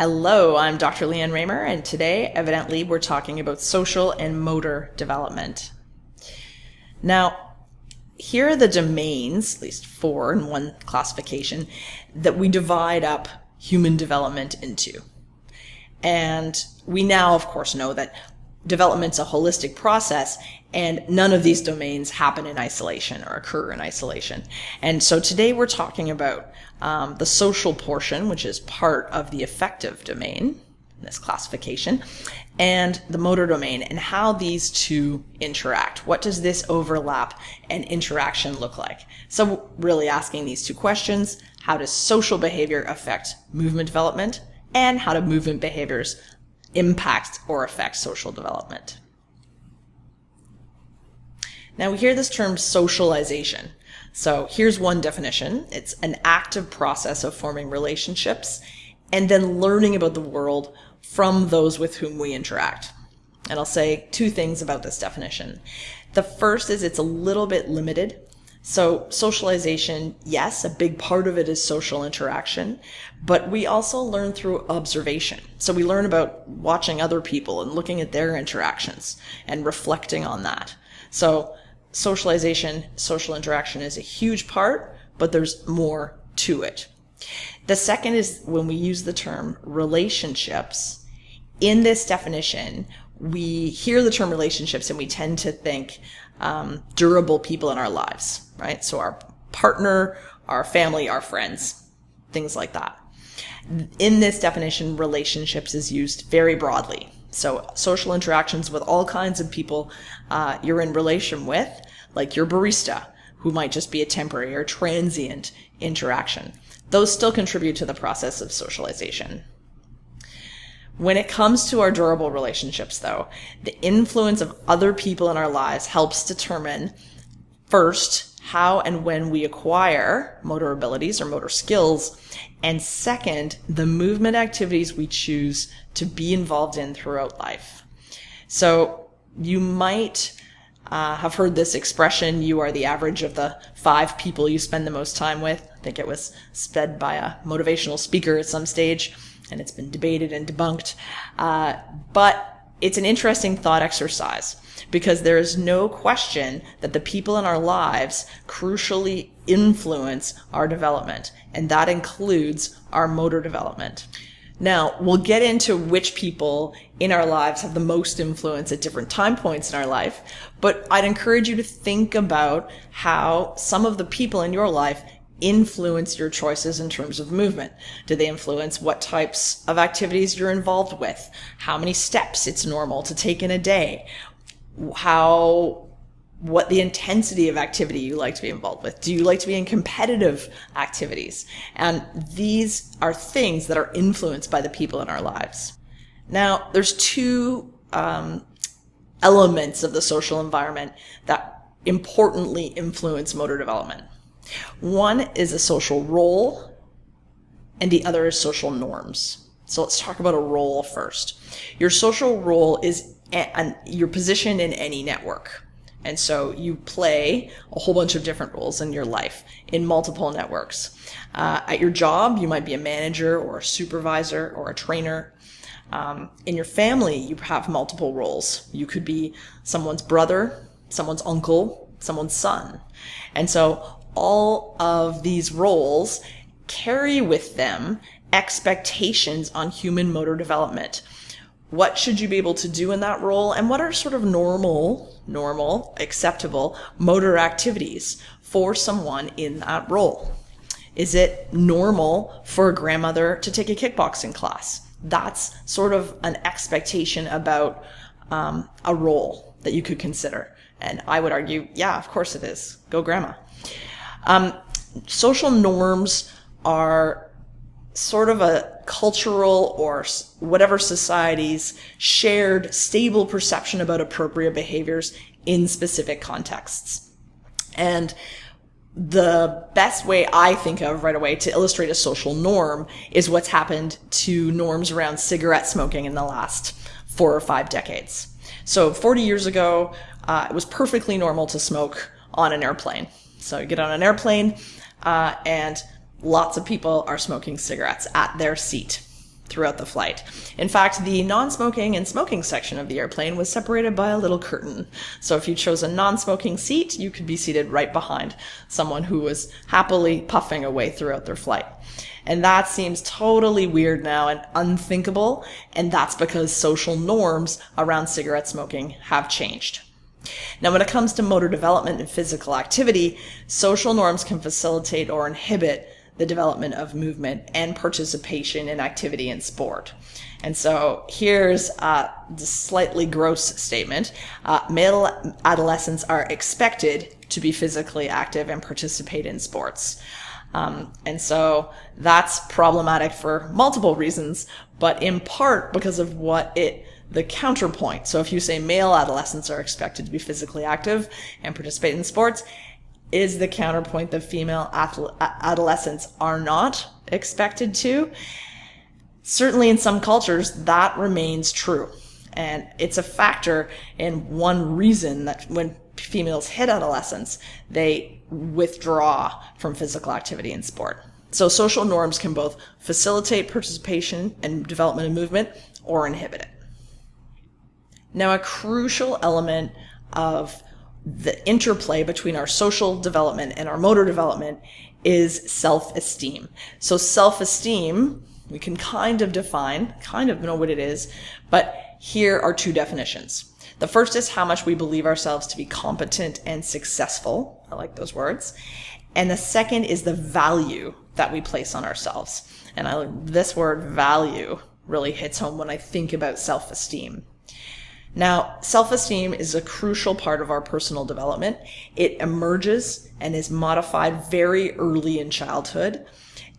Hello, I'm Dr. Leanne Raymer, and today, evidently, we're talking about social and motor development. Now, here are the domains, at least 4 in one classification, that we divide up human development into. And we now, of course, know that development's a holistic process, and none of these domains happen in isolation or occur in isolation. And so today we're talking about the social portion, which is part of the affective domain, this classification, and the motor domain, and how these two interact. What does this overlap and interaction look like? So really asking these two questions: how does social behavior affect movement development, and how do movement behaviors impact or affect social development? Now we hear this term socialization. So here's one definition. It's an active process of forming relationships and then learning about the world from those with whom we interact. And I'll say 2 things about this definition. The first is it's a little bit limited. So socialization, yes, a big part of it is social interaction, but we also learn through observation. So we learn about watching other people and looking at their interactions and reflecting on that. So socialization, social interaction is a huge part, but there's more to it. The second is when we use the term relationships. In this definition, we hear the term relationships and we tend to think durable people in our lives, right? So our partner, our family, our friends, things like that. In this definition, relationships is used very broadly. So social interactions with all kinds of people you're in relation with, like your barista, who might just be a temporary or transient interaction. Those still contribute to the process of socialization. When it comes to our durable relationships, though, the influence of other people in our lives helps determine, first, how and when we acquire motor abilities or motor skills, and second, the movement activities we choose to be involved in throughout life. So you might have heard this expression, you are the average of the 5 people you spend the most time with. I think it was said by a motivational speaker at some stage, and it's been debated and debunked. But it's an interesting thought exercise, because there is no question that the people in our lives crucially influence our development, and that includes our motor development. Now, we'll get into which people in our lives have the most influence at different time points in our life, but I'd encourage you to think about how some of the people in your life influence your choices in terms of movement. Do they influence what types of activities you're involved with? How many steps it's normal to take in a day? What the intensity of activity you like to be involved with. Do you like to be in competitive activities? And these are things that are influenced by the people in our lives. Now, there's 2 elements of the social environment that importantly influence motor development. One is a social role, and the other is social norms. So let's talk about a role first. Your social role is your position in any network. And so you play a whole bunch of different roles in your life in multiple networks. At your job, you might be a manager or a supervisor or a trainer. In your family, you have multiple roles. You could be someone's brother, someone's uncle, someone's son. And so all of these roles carry with them expectations on human motor development. What should you be able to do in that role? And what are sort of normal, acceptable motor activities for someone in that role? Is it normal for a grandmother to take a kickboxing class? That's sort of an expectation about a role that you could consider. And I would argue, yeah, of course it is. Go grandma. Social norms are sort of a cultural or whatever society's shared stable perception about appropriate behaviors in specific contexts. And the best way I think of right away to illustrate a social norm is what's happened to norms around cigarette smoking in the last 4 or 5 decades. So 40 years ago, it was perfectly normal to smoke on an airplane. So you get on an airplane and lots of people are smoking cigarettes at their seat. throughout the flight. In fact, the non-smoking and smoking section of the airplane was separated by a little curtain. So if you chose a non-smoking seat, you could be seated right behind someone who was happily puffing away throughout their flight. And that seems totally weird now and unthinkable, and that's because social norms around cigarette smoking have changed. Now, when it comes to motor development and physical activity, social norms can facilitate or inhibit the development of movement and participation in activity and sport. And so here's the slightly gross statement. Male adolescents are expected to be physically active and participate in sports. And so that's problematic for multiple reasons, but in part because of the counterpoint. So if you say male adolescents are expected to be physically active and participate in sports, is the counterpoint that female adolescents are not expected to? Certainly in some cultures, that remains true. And it's a factor in one reason that when females hit adolescence, they withdraw from physical activity and sport. So social norms can both facilitate participation and development of movement or inhibit it. Now, a crucial element of the interplay between our social development and our motor development is self-esteem. So self-esteem, we can kind of know what it is, but here are two definitions. The first is how much we believe ourselves to be competent and successful. I like those words. And the second is the value that we place on ourselves. And this word value really hits home when I think about self-esteem. Now, self-esteem is a crucial part of our personal development. It emerges and is modified very early in childhood,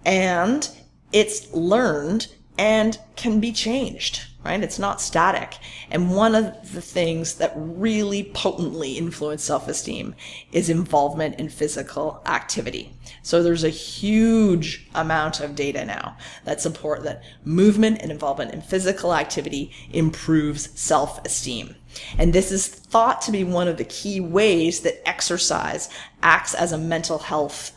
and it's learned and can be changed, right? It's not static. And one of the things that really potently influence self-esteem is involvement in physical activity. So there's a huge amount of data now that support that movement and involvement in physical activity improves self-esteem. And this is thought to be one of the key ways that exercise acts as a mental health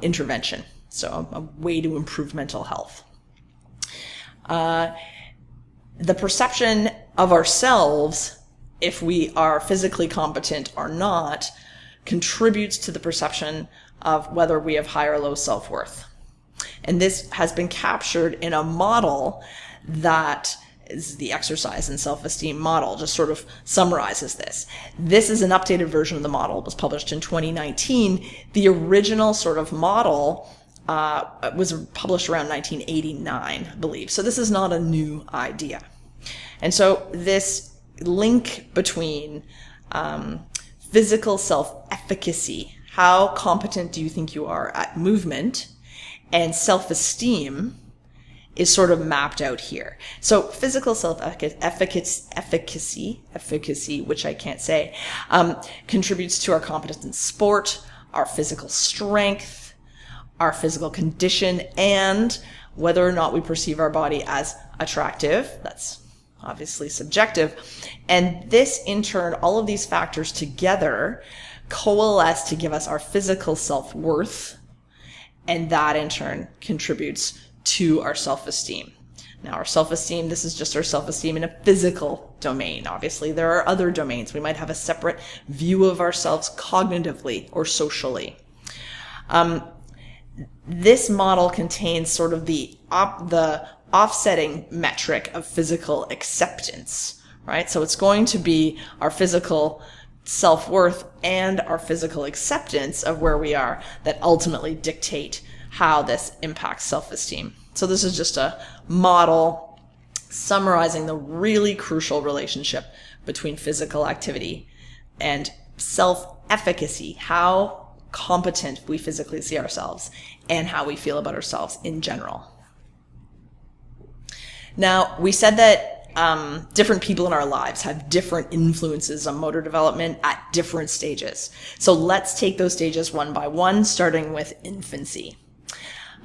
intervention. So a way to improve mental health. The perception of ourselves, if we are physically competent or not, contributes to the perception of whether we have high or low self-worth. And this has been captured in a model that is the exercise and self-esteem model, just sort of summarizes this. This is an updated version of the model. It was published in 2019. The original sort of model was published around 1989, I believe. So this is not a new idea. And so this link between physical self-efficacy, how competent do you think you are at movement, and self-esteem is sort of mapped out here. So physical self-efficacy, which I can't say, contributes to our competence in sport, our physical strength, our physical condition, and whether or not we perceive our body as attractive. That's obviously subjective. And this, in turn, all of these factors together coalesce to give us our physical self-worth, and that, in turn, contributes to our self-esteem. Now, our self-esteem, this is just our self-esteem in a physical domain. Obviously, there are other domains. We might have a separate view of ourselves cognitively or socially. This model contains sort of the offsetting metric of physical acceptance, right? So it's going to be our physical self-worth and our physical acceptance of where we are that ultimately dictate how this impacts self-esteem. So this is just a model summarizing the really crucial relationship between physical activity and self-efficacy, how competent we physically see ourselves and how we feel about ourselves in general. Now, we said that different people in our lives have different influences on motor development at different stages. So let's take those stages one by one, starting with infancy.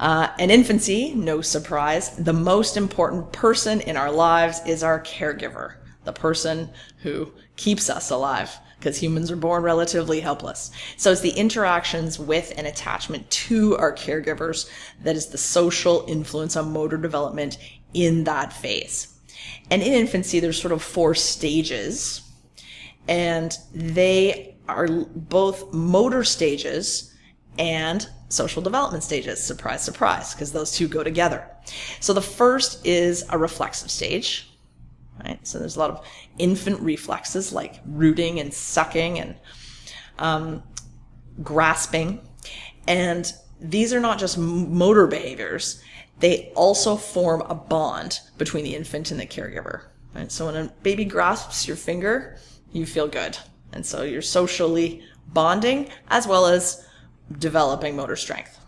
In infancy, no surprise, the most important person in our lives is our caregiver, the person who keeps us alive, because humans are born relatively helpless. So it's the interactions with and attachment to our caregivers that is the social influence on motor development in that phase. And in infancy, there's sort of 4 stages, and they are both motor stages and social development stages. Surprise, surprise, because those two go together. So the first is a reflexive stage, right? So there's a lot of infant reflexes like rooting and sucking and grasping. And these are not just motor behaviors. They also form a bond between the infant and the caregiver, right? So when a baby grasps your finger, you feel good. And so you're socially bonding as well as developing motor strength.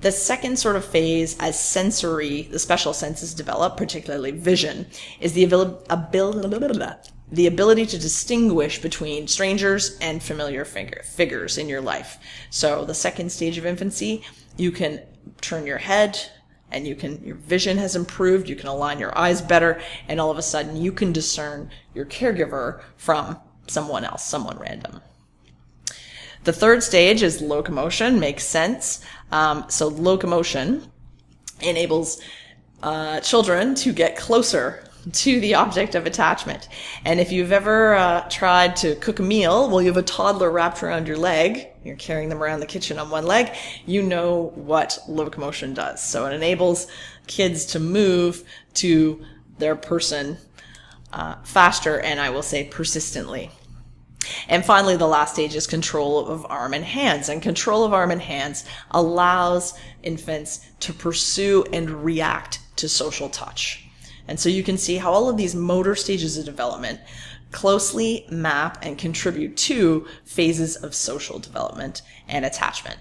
The second sort of phase, as the special senses develop, particularly vision, is the ability to distinguish between strangers and familiar figures in your life. So the second stage of infancy, you can turn your head and your vision has improved, you can align your eyes better, and all of a sudden you can discern your caregiver from someone else, someone random. The third stage is locomotion. Makes sense. So locomotion enables children to get closer to the object of attachment. And if you've ever tried to cook a meal, well, you have a toddler wrapped around your leg, you're carrying them around the kitchen on one leg, you know what locomotion does. So it enables kids to move to their person faster, and I will say persistently. And finally, the last stage is control of arm and hands. And control of arm and hands allows infants to pursue and react to social touch. And so you can see how all of these motor stages of development closely map and contribute to phases of social development and attachment.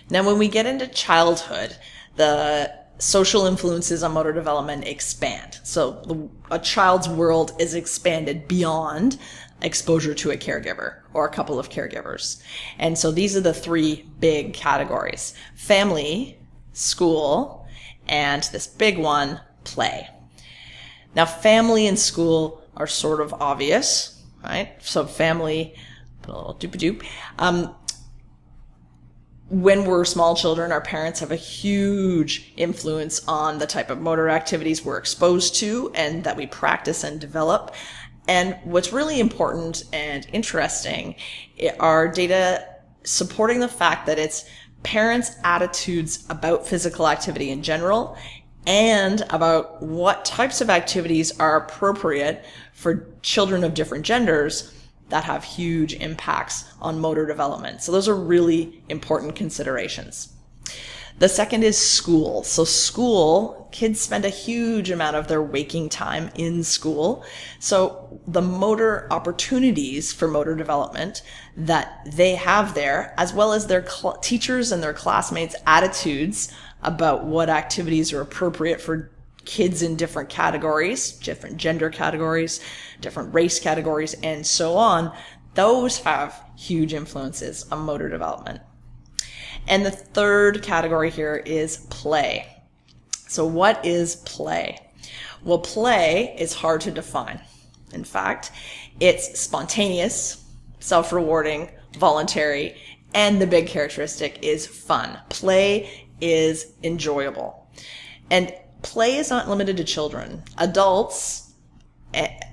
Now, when we get into childhood, the social influences on motor development expand. So a child's world is expanded beyond exposure to a caregiver or a couple of caregivers. And so these are the 3 big categories: family, school, and this big one, play. Now, family and school are sort of obvious, right? So family, put a little doop-a-doop. When we're small children, our parents have a huge influence on the type of motor activities we're exposed to and that we practice and develop. And what's really important and interesting are data supporting the fact that it's parents' attitudes about physical activity in general and about what types of activities are appropriate for children of different genders that have huge impacts on motor development. So those are really important considerations. The second is school. So school, kids spend a huge amount of their waking time in school. So the motor opportunities for motor development that they have there, as well as their teachers and their classmates' attitudes about what activities are appropriate for kids in different categories, different gender categories, different race categories, and so on, those have huge influences on motor development. And the third category here is play. So what is play? Well, play is hard to define. In fact, it's spontaneous, self-rewarding, voluntary, and the big characteristic is fun. Play is enjoyable. And play is not limited to children. Adults,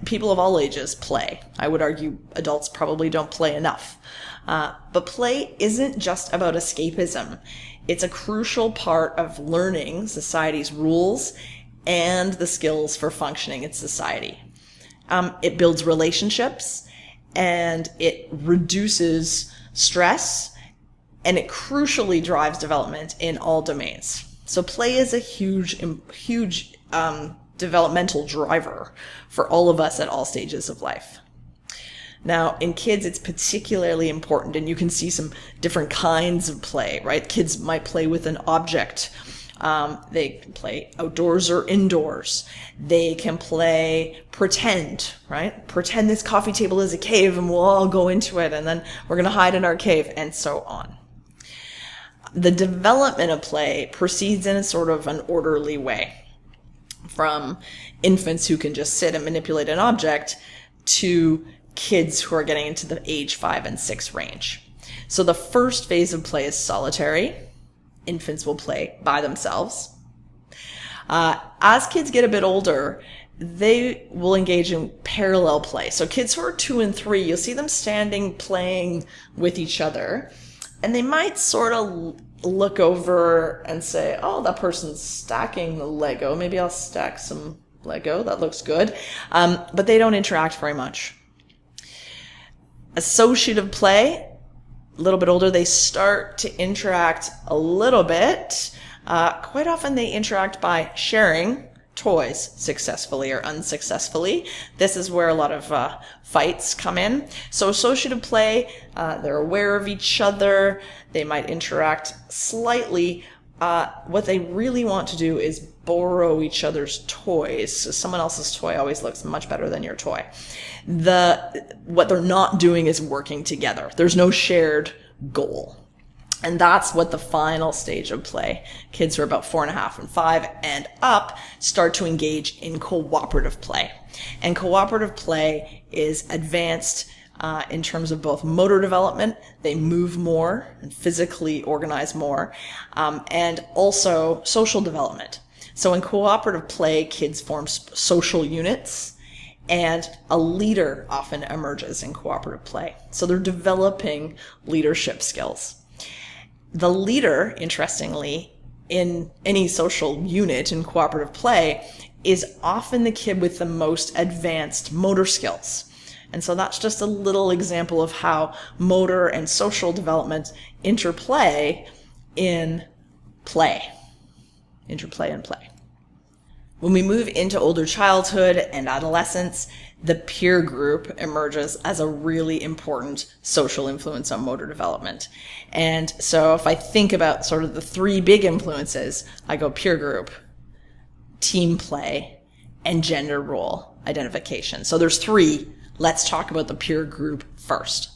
people of all ages play. I would argue adults probably don't play enough. But play isn't just about escapism. It's a crucial part of learning society's rules and the skills for functioning in society. It builds relationships and it reduces stress, and it crucially drives development in all domains. So play is a huge developmental driver for all of us at all stages of life. Now, in kids, it's particularly important, and you can see some different kinds of play, right? Kids might play with an object. They can play outdoors or indoors. They can play pretend, right? Pretend this coffee table is a cave and we'll all go into it, and then we're going to hide in our cave, and so on. The development of play proceeds in a sort of an orderly way, from infants who can just sit and manipulate an object to kids who are getting into the age 5 and 6 range. So the first phase of play is solitary. Infants will play by themselves. As kids get a bit older, they will engage in parallel play. So kids who are 2 and 3, you'll see them standing, playing with each other, and they might sort of look over and say, oh, that person's stacking the Lego. Maybe I'll stack some Lego. That looks good. But they don't interact very much. Associative play, a little bit older, they start to interact a little bit. Quite often they interact by sharing toys successfully or unsuccessfully. This is where a lot of fights come in. So associative play, they're aware of each other. They might interact slightly. What they really want to do is borrow each other's toys. So someone else's toy always looks much better than your toy. What they're not doing is working together. There's no shared goal. And that's what the final stage of play, kids who are about 4.5 and 5 and up, start to engage in cooperative play. And cooperative play is advanced in terms of both motor development. They move more and physically organize more, and also social development. So in cooperative play, kids form social units, and a leader often emerges in cooperative play. So they're developing leadership skills. The leader, interestingly, in any social unit in cooperative play is often the kid with the most advanced motor skills. And so that's just a little example of how motor and social development interplay in play. Interplay in play. When we move into older childhood and adolescence, the peer group emerges as a really important social influence on motor development. And so if I think about sort of the 3 big influences, I go peer group, team play, and gender role identification. So there's 3. Let's talk about the peer group first.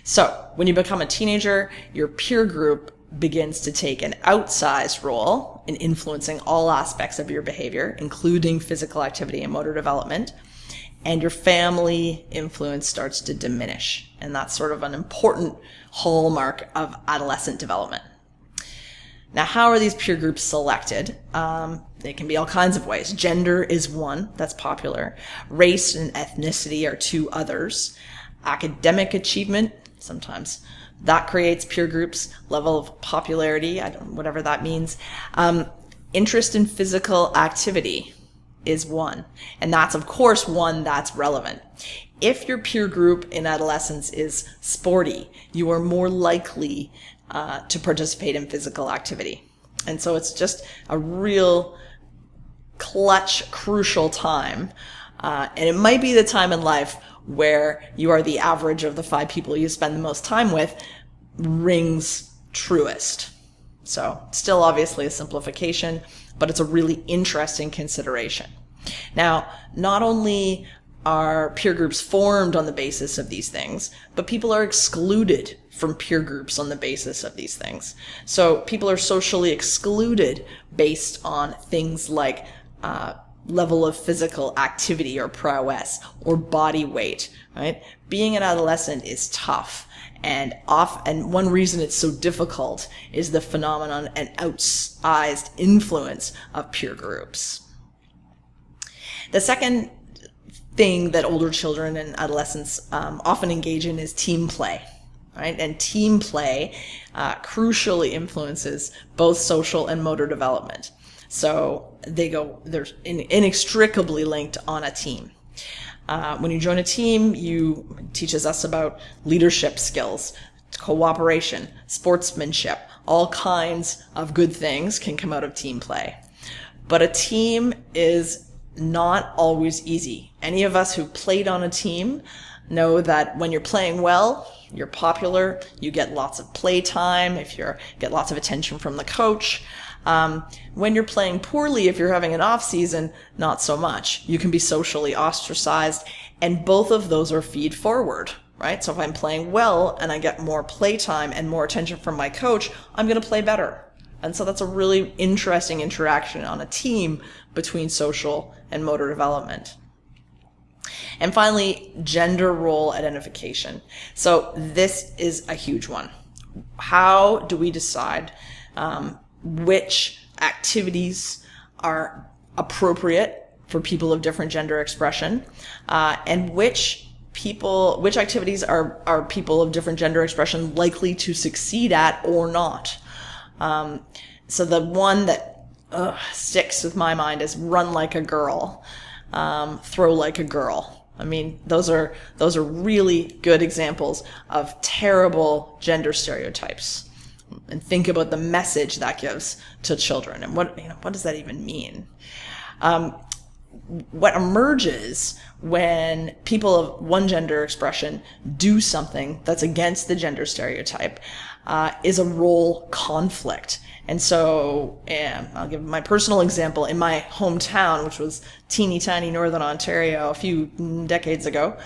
So when you become a teenager, your peer group begins to take an outsized role in influencing all aspects of your behavior, including physical activity and motor development. And your family influence starts to diminish. And that's sort of an important hallmark of adolescent development. Now, how are these peer groups selected? They can be all kinds of ways. Gender is one that's popular. Race and ethnicity are 2 others. Academic achievement, sometimes that creates peer groups. Level of popularity, whatever that means. Interest in physical activity is one. And that's, of course, one that's relevant. If your peer group in adolescence is sporty, you are more likely to participate in physical activity. And so it's just a real clutch, crucial time. And it might be the time in life where you are the average of the 5 people you spend the most time with rings truest. So still obviously a simplification, but it's a really interesting consideration. Now, not only are peer groups formed on the basis of these things, but people are excluded from peer groups on the basis of these things. So people are socially excluded based on things like level of physical activity or prowess or body weight, right? Being an adolescent is tough. And one reason it's so difficult is the phenomenon and outsized influence of peer groups. The second thing that older children and adolescents often engage in is team play, right? And team play crucially influences both social and motor development. So they're inextricably linked on a team. When you join a team, teaches us about leadership skills, cooperation, sportsmanship. All kinds of good things can come out of team play. But a team is not always easy. Any of us who played on a team know that when you're playing well, you're popular, you get lots of play time, get lots of attention from the coach. When you're playing poorly, if you're having an off season, not so much. You can be socially ostracized, and both of those are feed forward, right? So if I'm playing well and I get more play time and more attention from my coach, I'm going to play better. And so that's a really interesting interaction on a team between social and motor development. And finally, gender role identification. So this is a huge one. How do we decide which activities are appropriate for people of different gender expression, and which activities are people of different gender expression likely to succeed at or not. So the one that sticks with my mind is run like a girl, throw like a girl. I mean, those are really good examples of terrible gender stereotypes. And think about the message that gives to children, and what does that even mean? What emerges when people of one gender expression do something that's against the gender stereotype is a role conflict. And so I'll give my personal example. In my hometown, which was teeny tiny Northern Ontario a few decades ago,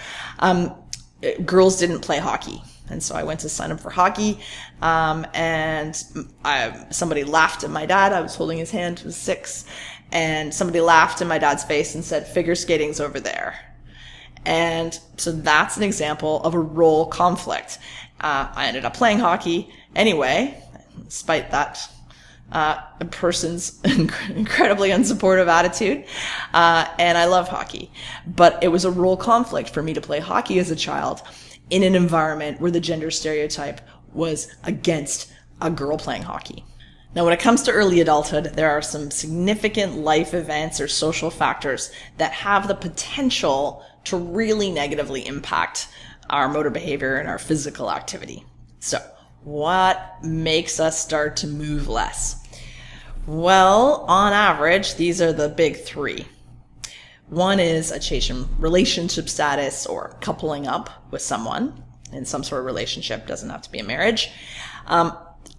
girls didn't play hockey. And so I went to sign up for hockey, and somebody laughed at my dad. I was holding his hand, he was 6, and somebody laughed in my dad's face and said, "Figure skating's over there." And so that's an example of a role conflict. I ended up playing hockey anyway, despite that person's incredibly unsupportive attitude. And I love hockey. But it was a role conflict for me to play hockey as a child in an environment where the gender stereotype was against a girl playing hockey. Now, when it comes to early adulthood, there are some significant life events or social factors that have the potential to really negatively impact our motor behavior and our physical activity. So, what makes us start to move less? Well, on average, these are the big 3. One is a change in relationship status or coupling up with someone in some sort of relationship. Doesn't have to be a marriage.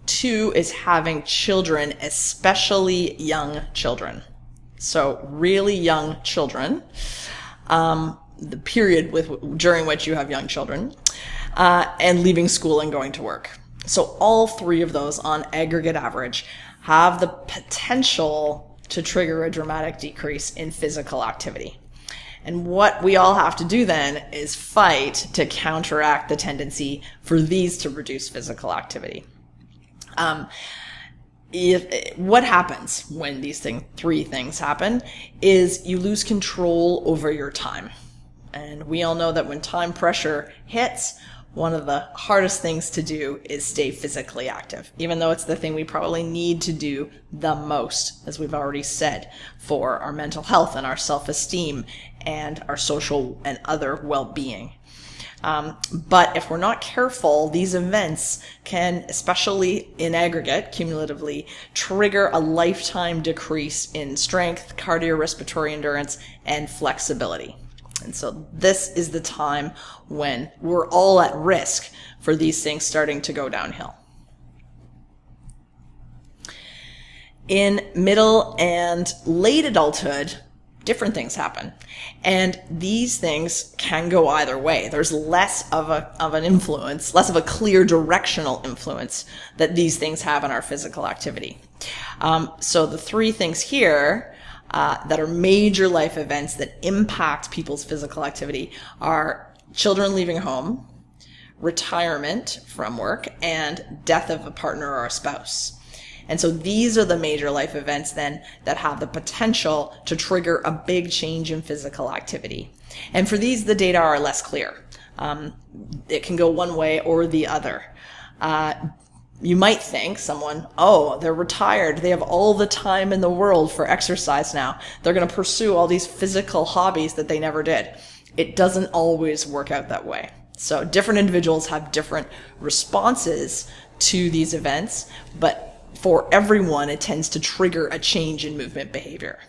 2 is having children, especially young children. So really young children, the period during which you have young children, and leaving school and going to work. So all 3 of those on aggregate average have the potential to trigger a dramatic decrease in physical activity. And what we all have to do then is fight to counteract the tendency for these to reduce physical activity. What happens when these 3 things happen is you lose control over your time. And we all know that when time pressure hits, one of the hardest things to do is stay physically active, even though it's the thing we probably need to do the most, as we've already said, for our mental health and our self-esteem and our social and other well-being. But if we're not careful, these events can, especially in aggregate, cumulatively, trigger a lifetime decrease in strength, cardiorespiratory endurance, and flexibility. And so this is the time when we're all at risk for these things starting to go downhill. In middle and late adulthood, different things happen. And these things can go either way. There's less of an influence, less of a clear directional influence that these things have on our physical activity. So the 3 things here that are major life events that impact people's physical activity are children leaving home, retirement from work, and death of a partner or a spouse. And so these are the major life events then that have the potential to trigger a big change in physical activity. And for these, the data are less clear. It can go one way or the other. You might think someone, they're retired. They have all the time in the world for exercise now. They're going to pursue all these physical hobbies that they never did. It doesn't always work out that way. So different individuals have different responses to these events, but for everyone, it tends to trigger a change in movement behavior.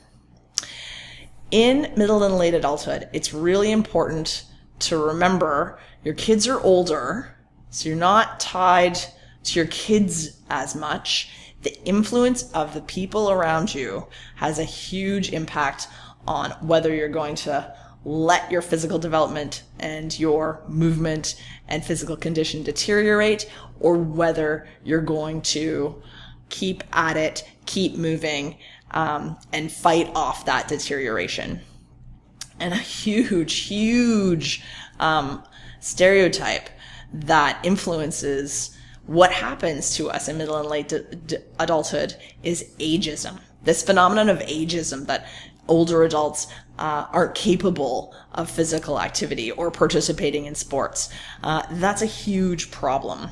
In middle and late adulthood, it's really important to remember your kids are older, so you're not tied to your kids as much. The influence of the people around you has a huge impact on whether you're going to let your physical development and your movement and physical condition deteriorate, or whether you're going to keep at it, keep moving, and fight off that deterioration. And a huge stereotype that influences what happens to us in middle and late adulthood is ageism. This phenomenon of ageism, that older adults aren't capable of physical activity or participating in sports, that's a huge problem.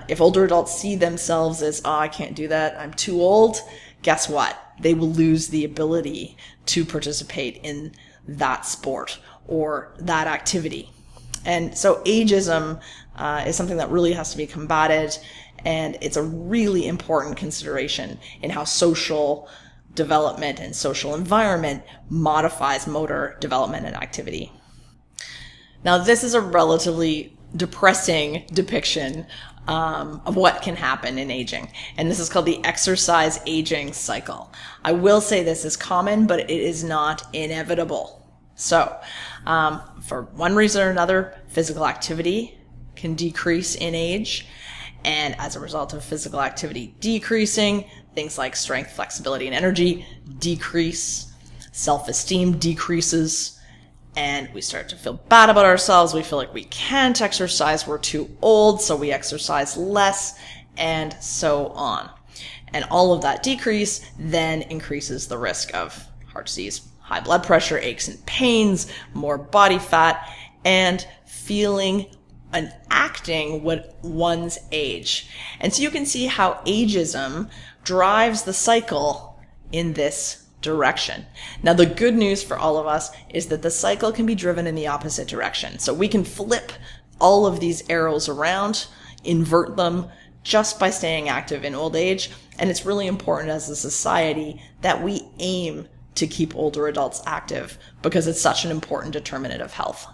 If older adults see themselves as, oh, I can't do that, I'm too old, guess what? They will lose the ability to participate in that sport or that activity. And so ageism is something that really has to be combated, and it's a really important consideration in how social development and social environment modifies motor development and activity. Now, this is a relatively depressing depiction of what can happen in aging, and this is called the exercise aging cycle. I will say this is common, but it is not inevitable. So, for one reason or another, physical activity can decrease in age, and as a result of physical activity decreasing, things like strength, flexibility, and energy decrease, self-esteem decreases, and we start to feel bad about ourselves. We feel like we can't exercise, we're too old, so we exercise less, and so on. And all of that decrease then increases the risk of heart disease, high blood pressure, aches and pains, more body fat, and feeling and acting with one's age. And so you can see how ageism drives the cycle in this direction. Now, the good news for all of us is that the cycle can be driven in the opposite direction. So we can flip all of these arrows around, invert them just by staying active in old age. And it's really important as a society that we aim to keep older adults active because it's such an important determinant of health.